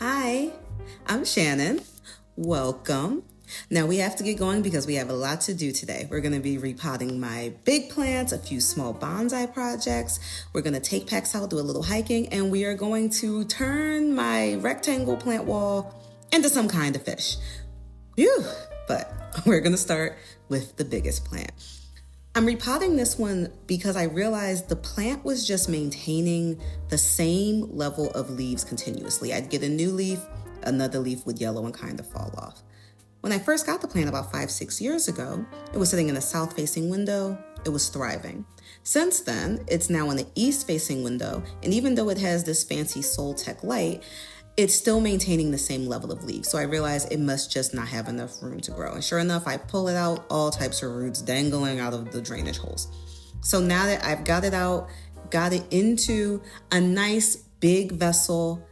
Hi, I'm Shanynn. Welcome. Now we have to get going because we have a lot to do today. We're going to be repotting my big plants, a few small bonsai projects. We're going to take Pax out, do a little hiking, and we are going to turn my rectangle plant wall into some kind of fish. Phew! But we're going to start with the biggest plant. I'm repotting this one because I realized the plant was just maintaining the same level of leaves continuously. I'd get a new leaf, another leaf would yellow and kind of fall off. When I first got the plant about 5-6 years ago, it was sitting in a south-facing window. It was thriving. Since then, it's now in the east-facing window, and even though it has this fancy Soltech light, it's still maintaining the same level of leaves. So I realized it must just not have enough room to grow. And sure enough, I pull it out, all types of roots dangling out of the drainage holes. So now that I've got it out, got it into a nice big vessel,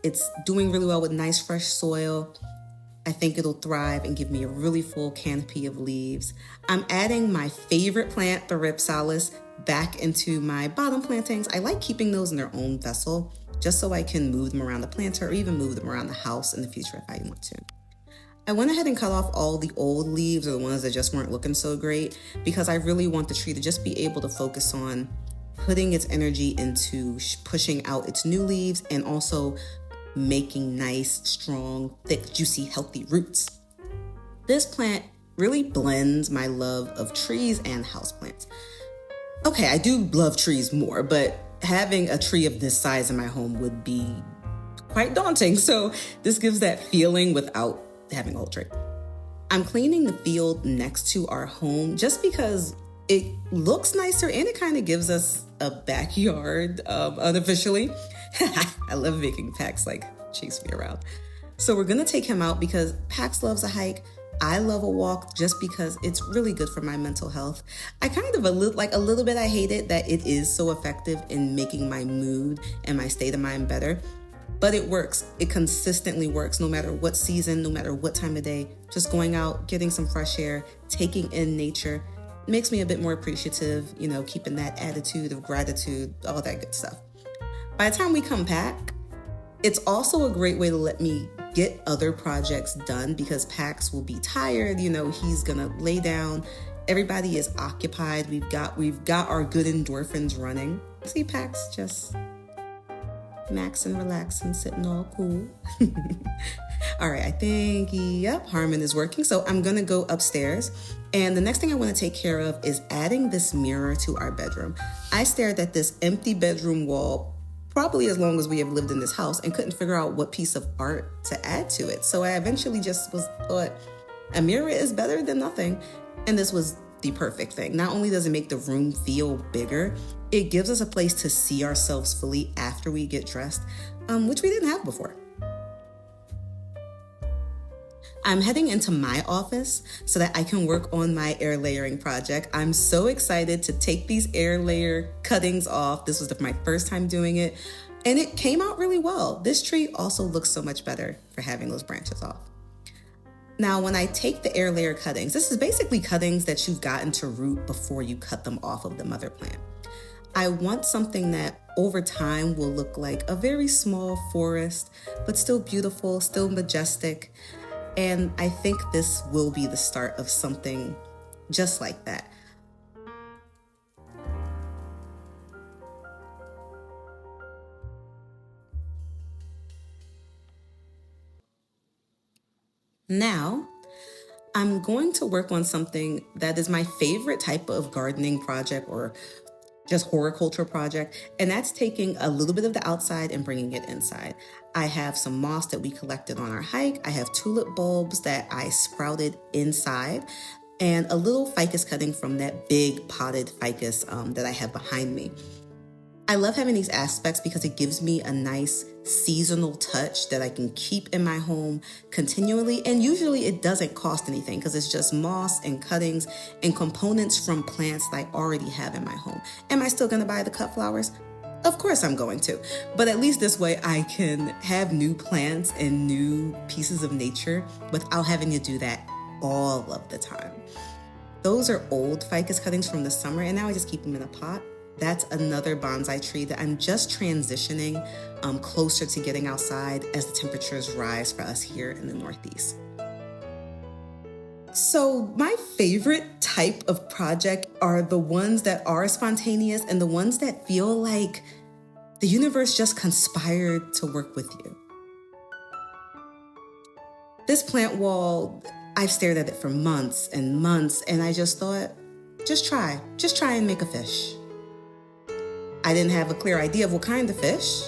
it's doing really well with nice fresh soil. I think it'll thrive and give me a really full canopy of leaves. I'm adding my favorite plant, the Ripsalis, back into my bottom plantings. I like keeping those in their own vessel, just so I can move them around the planter or even move them around the house in the future if I want to. I went ahead and cut off all the old leaves or the ones that just weren't looking so great because I really want the tree to just be able to focus on putting its energy into pushing out its new leaves and also making nice, strong, thick, juicy, healthy roots. This plant really blends my love of trees and houseplants. Okay, I do love trees more, but having a tree of this size in my home would be quite daunting. So this gives that feeling without having a whole tree. I'm cleaning the field next to our home just because it looks nicer and it kind of gives us a backyard unofficially. I love making Pax chase me around. So we're gonna take him out because Pax loves a hike. I love a walk just because it's really good for my mental health. I kind of a little bit I hate it that it is so effective in making my mood and my state of mind better. But it works. It consistently works no matter what season, no matter what time of day. Just going out, getting some fresh air, taking in nature makes me a bit more appreciative, keeping that attitude of gratitude, all that good stuff. By the time we come back, it's also a great way to let me get other projects done because Pax will be tired, he's gonna lay down. Everybody is occupied. We've got our good endorphins running. See Pax just maxing, relaxing, sitting all cool. All right, I think, Harmon is working. So I'm gonna go upstairs. And the next thing I wanna take care of is adding this mirror to our bedroom. I stared at this empty bedroom wall probably as long as we have lived in this house and couldn't figure out what piece of art to add to it. So I eventually just thought a mirror is better than nothing. And this was the perfect thing. Not only does it make the room feel bigger, it gives us a place to see ourselves fully after we get dressed, which we didn't have before. I'm heading into my office so that I can work on my air layering project. I'm so excited to take these air layer cuttings off. This was my first time doing it, and it came out really well. This tree also looks so much better for having those branches off. Now, when I take the air layer cuttings, this is basically cuttings that you've gotten to root before you cut them off of the mother plant. I want something that over time will look like a very small forest, but still beautiful, still majestic. And I think this will be the start of something just like that. Now, I'm going to work on something that is my favorite type of gardening project or just horticulture project, and that's taking a little bit of the outside and bringing it inside. I have some moss that we collected on our hike. I have tulip bulbs that I sprouted inside, and a little ficus cutting from that big potted ficus that I have behind me. I love having these aspects because it gives me a nice seasonal touch that I can keep in my home continually. And usually it doesn't cost anything because it's just moss and cuttings and components from plants that I already have in my home. Am I still going to buy the cut flowers? Of course I'm going to. But at least this way I can have new plants and new pieces of nature without having to do that all of the time. Those are old ficus cuttings from the summer, and now I just keep them in a pot. That's another bonsai tree that I'm just transitioning closer to getting outside as the temperatures rise for us here in the Northeast. So my favorite type of project are the ones that are spontaneous and the ones that feel like the universe just conspired to work with you. This plant wall, I've stared at it for months and months, and I just thought, just try and make a fish. I didn't have a clear idea of what kind of fish,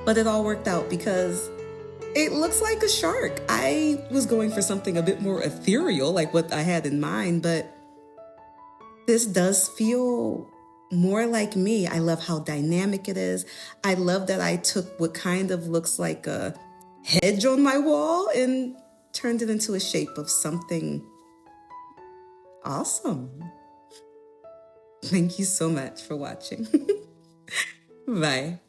but it all worked out because it looks like a shark. I was going for something a bit more ethereal, like what I had in mind, but this does feel more like me. I love how dynamic it is. I love that I took what kind of looks like a hedge on my wall and turned it into a shape of something awesome. Thank you so much for watching. Bye.